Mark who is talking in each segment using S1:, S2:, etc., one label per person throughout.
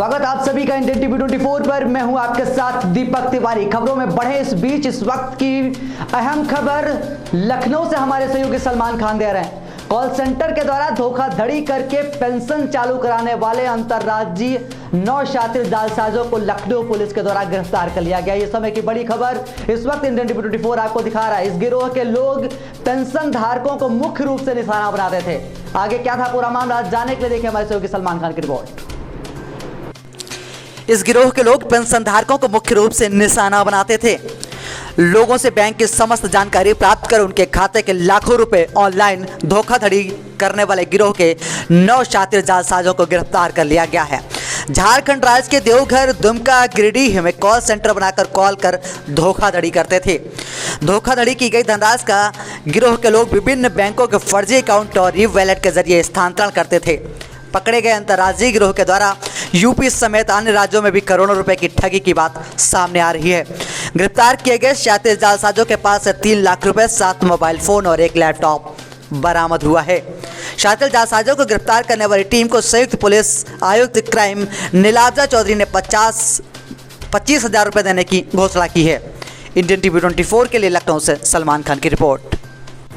S1: स्वागत आप सभी का इंडियन टीवी 24 पर। मैं हूं आपके साथ दीपक तिवारी। खबरों में बढ़े इस बीच इस वक्त की अहम खबर लखनऊ से हमारे सहयोगी सलमान खान दे रहे हैं। कॉल सेंटर के द्वारा धोखाधड़ी करके पेंशन चालू कराने वाले अंतर्राज्यीय 9 शातिर जालसाजों को लखनऊ पुलिस के द्वारा गिरफ्तार कर लिया गया। ये समय की बड़ी खबर इस वक्त इंडियन टीवी 24 आपको दिखा रहा है। इस गिरोह के लोग पेंशन धारकों को मुख्य रूप से निशाना बनाते थे। आगे क्या था पूरा मामला जानने के लिए देखिए हमारे सहयोगी सलमान खान की रिपोर्ट।
S2: इस गिरोह के लोग पेंशन धारकों को मुख्य रूप से निशाना बनाते थे। लोगों से बैंक की समस्त जानकारी प्राप्त कर उनके खाते के लाखों रुपए ऑनलाइन धोखाधड़ी करने वाले गिरोह के 9 शातिर जालसाजों को गिरफ्तार कर लिया गया है। झारखंड राज्य के देवघर, दुमका, गिरिडीह में कॉल सेंटर बनाकर कॉल कर धोखाधड़ी करते थे। धोखाधड़ी की गई धनराशि का गिरोह के लोग विभिन्न बैंकों के फर्जी अकाउंट और ई वॉलेट के जरिए स्थानांतरण करते थे। पकड़े गए अंतर्राज्यीय गिरोह के द्वारा यूपी समेत अन्य राज्यों में भी करोड़ों रुपए की ठगी की बात सामने आ रही है। गिरफ्तार किए गए शातिर जालसाजों के पास से 3 लाख रुपए, 7 मोबाइल फोन और 1 लैपटॉप बरामद हुआ है। शातिर जालसाजों को गिरफ्तार करने वाली टीम को संयुक्त पुलिस आयुक्त क्राइम नीलाब्जा चौधरी ने 25,000 रुपए देने की घोषणा की है। इंडियन टीवी 24 के लिए लखनऊ से सलमान खान की रिपोर्ट।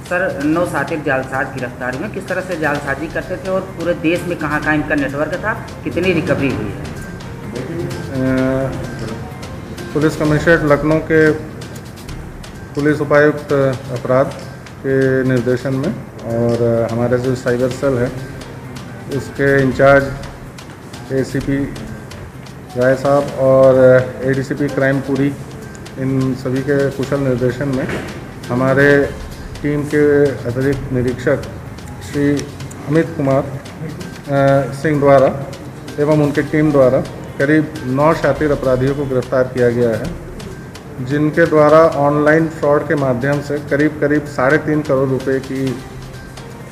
S3: सर, 9 शातिर जालसाज गिरफ्तार हुए। किस तरह से जालसाजी करते थे और पूरे देश में कहाँ कहाँ इनका नेटवर्क था, कितनी रिकवरी हुई है?
S4: पुलिस कमिश्नरेट लखनऊ के पुलिस उपायुक्त अपराध के निर्देशन में और हमारे जो साइबर सेल है उसके इंचार्ज एसीपी राय साहब और एडीसीपी क्राइम पूरी, इन सभी के कुशल निर्देशन में हमारे टीम के अतिरिक्त निरीक्षक श्री अमित कुमार सिंह द्वारा एवं उनकी टीम द्वारा करीब 9 शातिर अपराधियों को गिरफ्तार किया गया है, जिनके द्वारा ऑनलाइन फ्रॉड के माध्यम से करीब 3.5 करोड़ रुपए की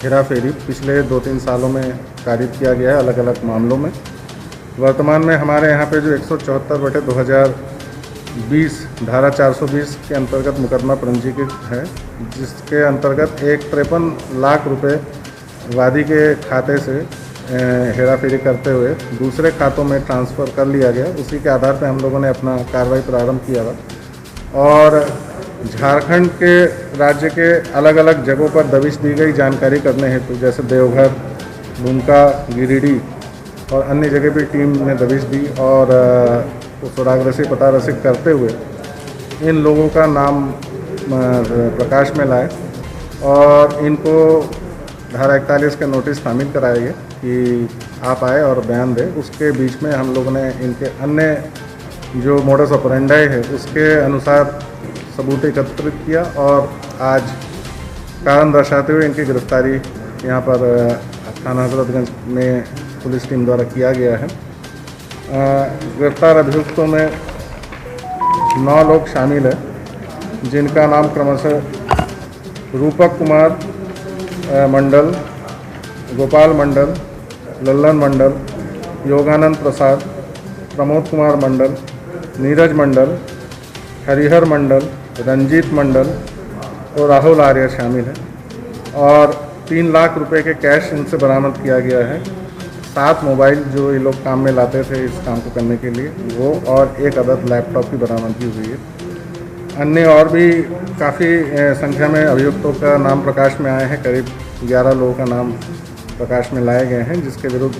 S4: हेराफेरी पिछले 2-3 सालों में कारित किया गया है अलग अलग मामलों में। वर्तमान में हमारे यहाँ पे जो 174/2020 धारा 420 के अंतर्गत मुकदमा पंजीकृत है, जिसके अंतर्गत 153 लाख रुपए वादी के खाते से हेराफेरी करते हुए दूसरे खातों में ट्रांसफ़र कर लिया गया। उसी के आधार पर हम लोगों ने अपना कार्रवाई प्रारंभ किया था और झारखंड के राज्य के अलग अलग जगहों पर दबिश दी गई जानकारी करने हेतु, जैसे देवघर, दुमका, गिरिडीह और अन्य जगह भी टीम ने दबिश दी और सुरागरसी पता रसिक करते हुए इन लोगों का नाम प्रकाश में लाए और इनको धारा 41 के नोटिस शामिल कराए गए कि आप आए और बयान दें। उसके बीच में हम लोगों ने इनके अन्य जो मोडस ऑपरेंडाई है उसके अनुसार सबूत एकत्रित किया और आज कारण दर्शाते हुए इनकी गिरफ्तारी यहाँ पर थाना हजरतगंज में पुलिस टीम द्वारा किया गया है। गिरफ्तार अभियुक्तों में 9 लोग शामिल हैं, जिनका नाम क्रमशः रूपक कुमार मंडल, गोपाल मंडल, लल्लन मंडल, योगानंद प्रसाद, प्रमोद कुमार मंडल, नीरज मंडल, हरिहर मंडल, रंजीत मंडल और राहुल आर्य शामिल है और 3 लाख रुपए के कैश इनसे बरामद किया गया है। 7 मोबाइल जो ये लोग काम में लाते थे इस काम को करने के लिए वो और 1 अदद लैपटॉप की बरामदगी हुई है। अन्य और भी काफ़ी संख्या में अभियुक्तों का नाम प्रकाश में आए हैं। करीब 11 लोगों का नाम प्रकाश में लाए गए हैं, जिसके विरुद्ध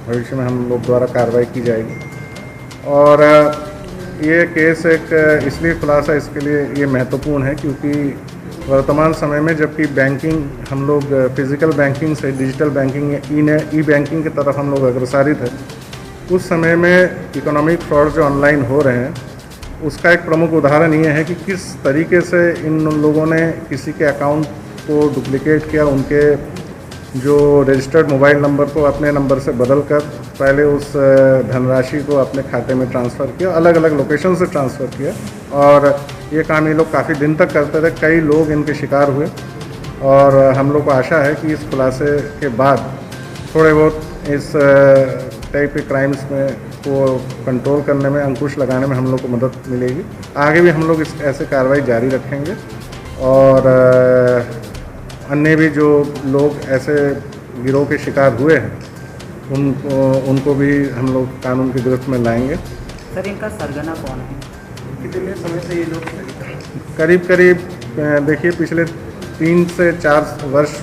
S4: भविष्य में हम लोग द्वारा कार्रवाई की जाएगी। और ये केस एक इसलिए खुलासा इसके लिए ये महत्वपूर्ण है क्योंकि वर्तमान समय में जबकि बैंकिंग हम लोग फिज़िकल बैंकिंग से डिजिटल बैंकिंग ई बैंकिंग की तरफ हम लोग अग्रसरित है, उस समय में इकोनॉमिक फ्रॉड जो ऑनलाइन हो रहे हैं उसका एक प्रमुख उदाहरण ये है कि किस तरीके से इन लोगों ने किसी के अकाउंट को डुप्लिकेट किया, उनके जो रजिस्टर्ड मोबाइल नंबर को अपने नंबर से बदलकर पहले उस धनराशि को अपने खाते में ट्रांसफ़र किया, अलग अलग लोकेशन से ट्रांसफ़र किया और ये काम ये लोग काफ़ी दिन तक करते थे। कई लोग इनके शिकार हुए और हम लोग को आशा है कि इस खुलासे के बाद थोड़े बहुत इस टाइप के क्राइम्स में को कंट्रोल करने में, अंकुश लगाने में हम लोग को मदद मिलेगी। आगे भी हम लोग इस ऐसे कार्रवाई जारी रखेंगे और अन्य भी जो लोग ऐसे गिरोह के शिकार हुए हैं उनको भी हम लोग कानून की गिरफ्त में लाएंगे।
S3: सर इनका सरगना कौन है?
S4: कितने समय से ये लोग करीब देखिए पिछले 3 से 4 वर्ष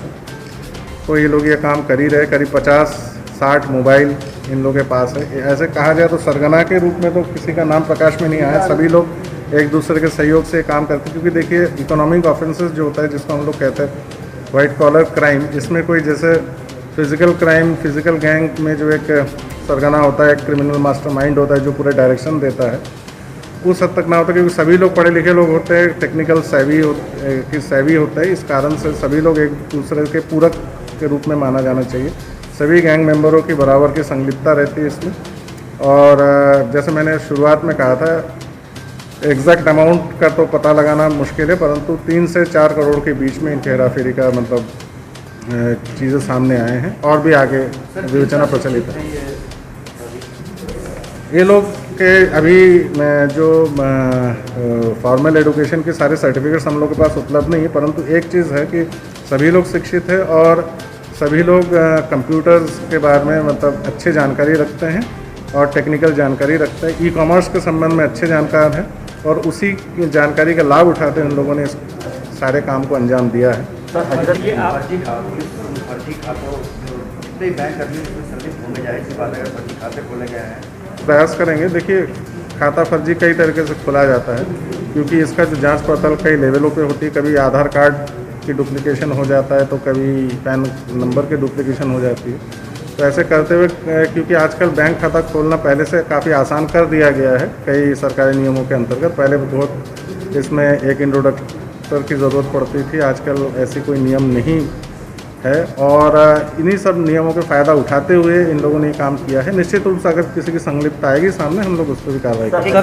S4: तो ये लोग ये काम कर ही रहे। करीब 50-60 मोबाइल इन लोगों के पास है। ऐसे कहा जाए तो सरगना के रूप में तो किसी का नाम प्रकाश में नहीं आया। सभी लोग एक दूसरे के सहयोग से काम करते हैं, क्योंकि देखिए इकोनॉमिक ऑफेंसेस जो होता है जिसको हम लोग कहते हैं वाइट कॉलर क्राइम, इसमें कोई जैसे फिजिकल क्राइम, फिजिकल गैंग में जो एक सरगना होता है, एक क्रिमिनल मास्टरमाइंड होता है जो पूरे डायरेक्शन देता है, उस हद तक ना होता, क्योंकि सभी लोग पढ़े लिखे लोग होते हैं, टेक्निकल सैवी होता है। इस कारण से सभी लोग एक दूसरे के पूरक के रूप में माना जाना चाहिए। सभी गैंग मेंबरों की बराबर की संलिप्तता रहती है इसमें। और जैसे मैंने शुरुआत में कहा था, एग्जैक्ट अमाउंट का तो पता लगाना मुश्किल है, परंतु 3 से 4 करोड़ के बीच में इनकी हेराफेरी का मतलब चीज़ें सामने आए हैं और भी आगे विवेचना प्रचलित है। ये लोग के अभी जो फॉर्मल एजुकेशन के सारे सर्टिफिकेट्स हम लोग के पास उपलब्ध नहीं है, परंतु एक चीज़ है कि सभी लोग शिक्षित है और सभी लोग कंप्यूटर्स के बारे में मतलब अच्छी जानकारी रखते हैं और टेक्निकल जानकारी रखते हैं। ई-कॉमर्स के संबंध में अच्छे जानकार हैं और उसी की जानकारी का लाभ उठाते हैं उन लोगों ने इस सारे काम को अंजाम दिया है। प्रयास करेंगे। देखिए खाता फर्जी कई तरीके से खोला जाता है, क्योंकि इसका जो जांच पड़ताल कई लेवलों पे होती है। कभी आधार कार्ड की डुप्लीकेशन हो जाता है तो कभी पैन नंबर की डुप्लीकेशन हो जाती है। तो ऐसे करते हुए, क्योंकि आजकल बैंक खाता खोलना पहले से काफ़ी आसान कर दिया गया है कई सरकारी नियमों के अंतर्गत। पहले बहुत इसमें एक इंट्रोडक्टर की ज़रूरत पड़ती थी, आजकल ऐसी कोई नियम नहीं है और इन्हीं सब नियमों का फ़ायदा उठाते हुए इन लोगों ने काम किया है। निश्चित रूप से अगर किसी की संलिप्तता आएगी सामने, हम लोग उस पर भी कार्रवाई करेंगे।